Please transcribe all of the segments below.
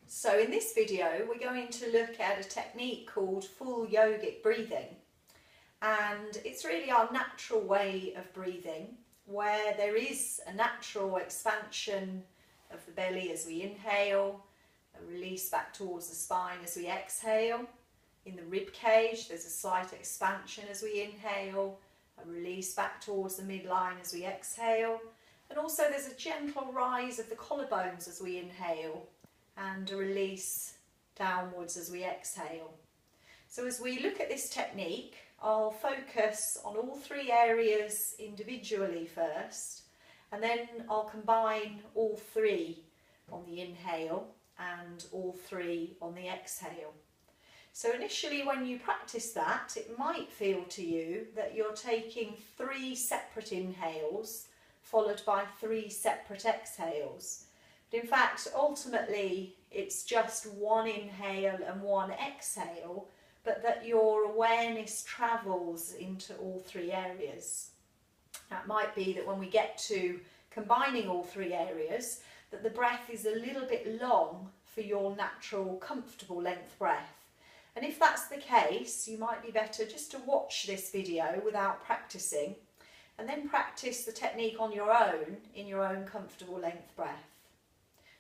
So in this video we're going to look at a technique called full yogic breathing, and it's really our natural way of breathing where there is a natural expansion of the belly as we inhale, a release back towards the spine as we exhale. In the rib cage there's a slight expansion as we inhale, a release back towards the midline as we exhale, and also there's a gentle rise of the collarbones as we inhale and a release downwards as we exhale. So as we look at this technique, I'll focus on all three areas individually first, and then I'll combine all three on the inhale and all three on the exhale. So initially when you practice that, it might feel to you that you're taking three separate inhales followed by three separate exhales. But in fact, ultimately, it's just one inhale and one exhale, but that your awareness travels into all three areas. That might be that when we get to combining all three areas, that the breath is a little bit long for your natural, comfortable length breath. And if that's the case, you might be better just to watch this video without practicing, and then practice the technique on your own in your own comfortable length breath.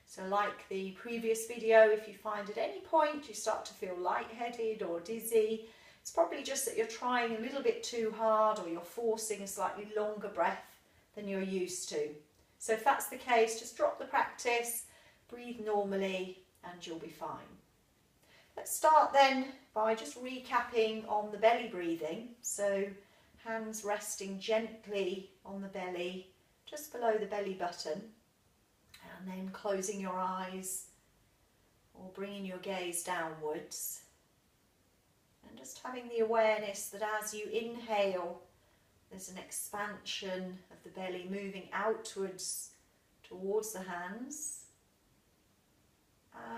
So like the previous video, if you find at any point you start to feel lightheaded or dizzy, it's probably just that you're trying a little bit too hard or you're forcing a slightly longer breath than you're used to. So if that's the case, just drop the practice, breathe normally, and you'll be fine. Let's start then by just recapping on the belly breathing. So hands resting gently on the belly, just below the belly button. And then closing your eyes or bringing your gaze downwards, and just having the awareness that as you inhale there's an expansion of the belly moving outwards towards the hands.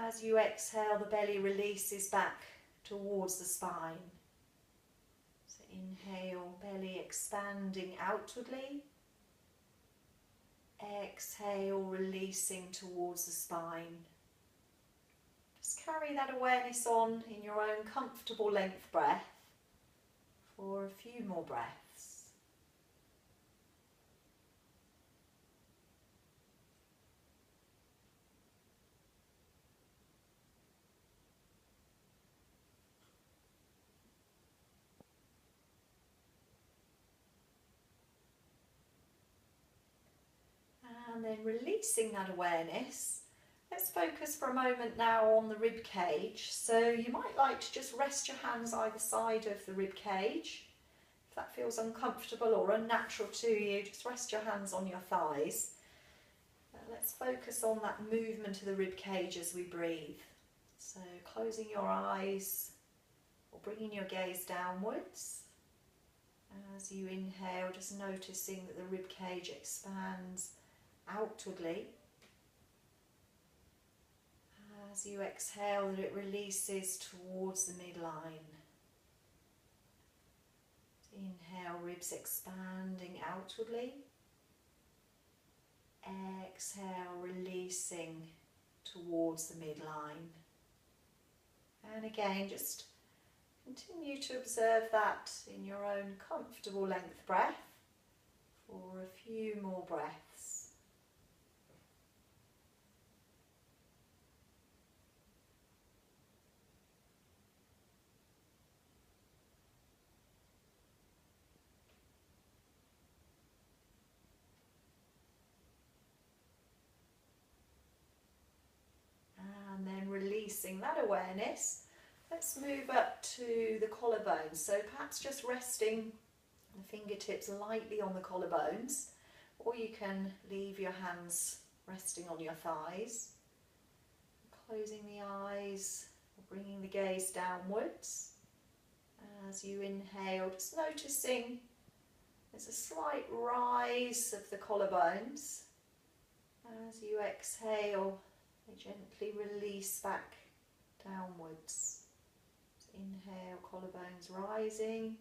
As you exhale, the belly releases back towards the spine. So inhale, belly expanding outwardly. Exhale, releasing towards the spine. Just carry that awareness on in your own comfortable length breath for a few more breaths. And then releasing that awareness, let's focus for a moment now on the rib cage. So you might like to just rest your hands either side of the rib cage. If that feels uncomfortable or unnatural to you, just rest your hands on your thighs. Let's focus on that movement of the rib cage as we breathe. So closing your eyes or bringing your gaze downwards. As you inhale, just noticing that the rib cage expands outwardly. As you exhale, that it releases towards the midline. Inhale, ribs expanding outwardly. Exhale, releasing towards the midline. And again, just continue to observe that in your own comfortable length breath for a few more breaths. And then releasing that awareness, let's move up to the collarbones. So perhaps just resting the fingertips lightly on the collarbones, or you can leave your hands resting on your thighs. Closing the eyes, or bringing the gaze downwards. As you inhale, just noticing there's a slight rise of the collarbones. As you exhale, they gently release back downwards. So inhale, collarbones rising.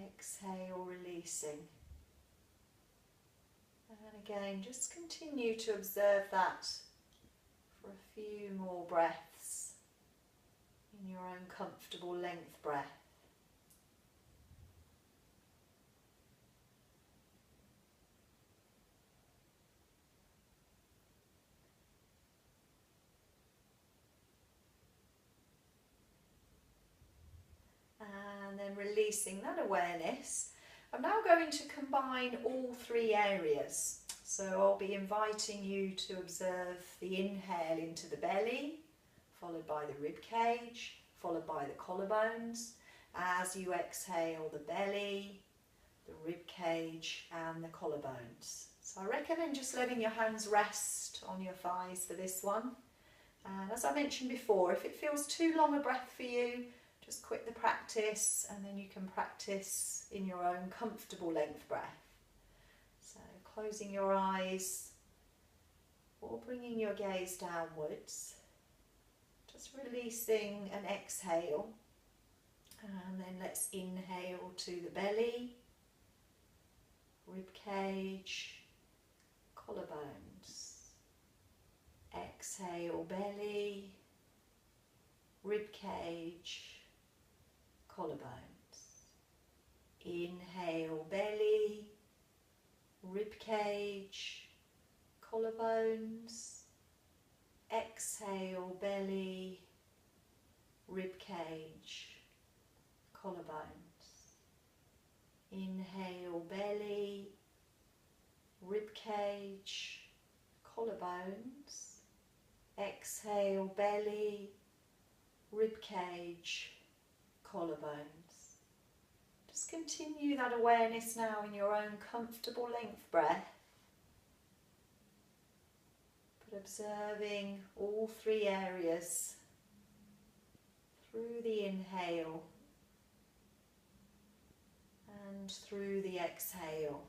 Exhale, releasing. And again, just continue to observe that for a few more breaths in your own comfortable length breath. And then releasing that awareness, I'm now going to combine all three areas. So I'll be inviting you to observe the inhale into the belly, followed by the rib cage, followed by the collarbones. As you exhale, the belly, the rib cage and the collarbones. So I recommend just letting your hands rest on your thighs for this one. And as I mentioned before, if it feels too long a breath for you, just quit the practice and then you can practice in your own comfortable length breath. So closing your eyes or bringing your gaze downwards, just releasing an exhale, and then let's inhale to the belly, rib cage, collarbones. Exhale, belly, rib cage, collarbones. Inhale, belly, rib cage, collarbones. Exhale, belly, rib cage, collarbones. Inhale, belly, rib cage, collarbones. Exhale, belly, rib cage, collarbones. Just continue that awareness now in your own comfortable length breath, but observing all three areas through the inhale and through the exhale.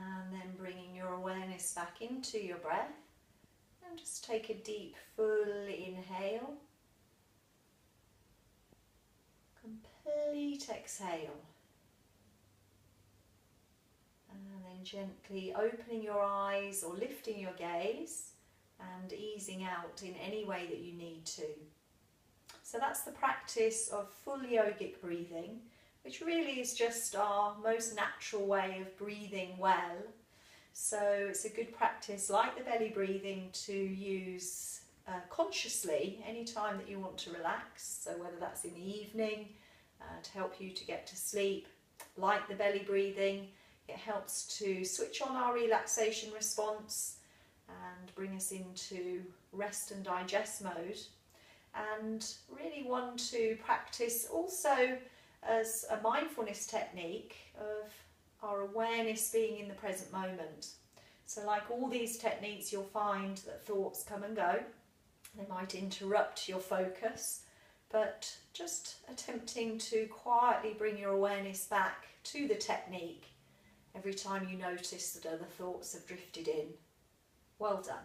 And then bringing your awareness back into your breath, and just take a deep full inhale, complete exhale, and then gently opening your eyes or lifting your gaze and easing out in any way that you need to. So that's the practice of full yogic breathing, which really is just our most natural way of breathing well. So it's a good practice, like the belly breathing, to use consciously any time that you want to relax. So whether that's in the evening to help you to get to sleep, like the belly breathing, it helps to switch on our relaxation response and bring us into rest and digest mode. And really one to practice also as a mindfulness technique of our awareness being in the present moment. So like all these techniques, you'll find that thoughts come and go. They might interrupt your focus, but just attempting to quietly bring your awareness back to the technique every time you notice that other thoughts have drifted in. Well done.